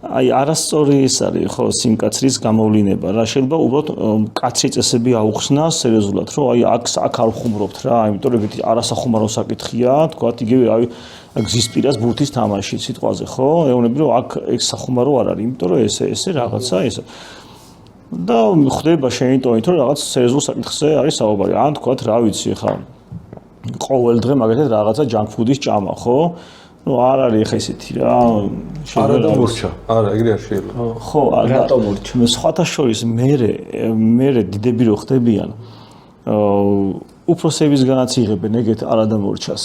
აი არასწორი ის არის ხო სიმკაცრის გამოვლინება რა შეიძლება უბრალოდ კაცრი წესები აუხსნა სერიოზულად რომ აი აქ არ ხუმრობთ რა იმიტომ რომ ეგეთი არასახუმარო საკითხია თქვათ იგივე აი გზის პირას ბურთის თამაში სიტყვაზე ხო ეუბნები რომ აქ ეგ სახუმარო არ არის იმიტომ რომ ესე რაღაცა ეს და ხდება შენი ტონით რომ რაღაც სერიოზულ საკითხზე არის საუბარი ან თქვათ რა ვიცი ხა ყოველ დღე მაგალითად რაღაცა junk food-ის ჭამა ხო ну არ არის ხა ესეთი რა არა და მურჩა არა ეგრე არ შეიძლება ხო რატო მურჩა სხვათა შორის მე დიდები რო ხდებიან უფროსებისგანაც იღებენ ეგეთ არა და მურჩას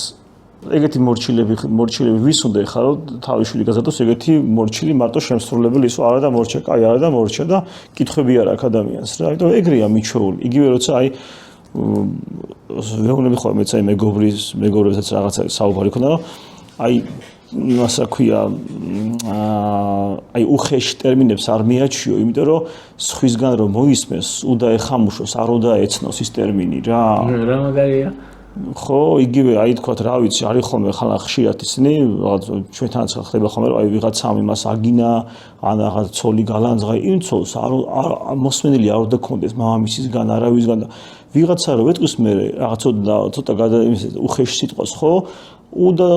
ეგეთი მორჩილები ვის უნდა ეხარო თავიშვილი გაზადოს ეგეთი მორჩილი მარტო შემსრულებელი ისო არა და მორჩა კაი არა და მორჩა და კითხები არ აქვს ადამიანს რა იმიტომ ეგრეა მიჩეული იგივე როცა აი ვეუბნები ხოლმე მეც აი მეგობრებსაც რაღაცა საუბარი ქონდა რომ აი ასე ქვია აი უხეში ტერმინებს არ მიაჩიო იმიტომ რომ სხვისგან რომ მოისმეს უნდა ეხამუშოს არ უნდა ეცნოს ის ტერმინი რა რა მაგარია ხო იგივე აი თქვათ რა ვიცი არის ხოლმე ხალხ ხშირად ისინი რაღაც ჩვენთანაც ხდება ხოლმე რომ აი ვიღაცამ იმას აგინა ან რაღაც ცოლი გალანძღა იმ ცოლს არ მოსმენილი არ უნდა კონდეს მამამისისგან არავისგან და ვიღაცა რო ეტყვის მე რაღაც ცოტა უხეში სიტყვას ხო უნდა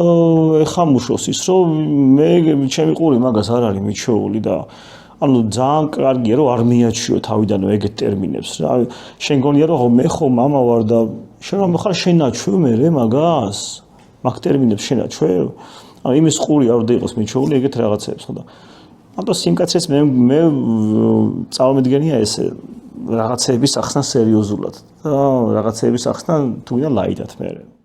ეხამუშოს ის რომ მე ჩემი ყური მაგას არ არის მიჩეული და ანუ ძალიან კარგია რომ არ მიაჩიო თავიდანვე ეგეთ ტერმინებს რა შენ გონია რომ მე ხო მამა ვარ და შენ რომ ხარ შენაჩვევ მე მაგას მაგ ტერმინებს შენაჩვევ ანუ იმის ყური არ უნდა იყოს მიჩეული ეგეთ რაღაცებს ხო და ანუ სიმკაცრეც მე წარმომედგენია ესე რაღაცების ახსნა სერიოზულად და რაღაცების ახსნა თუნდაც ლაიტად მე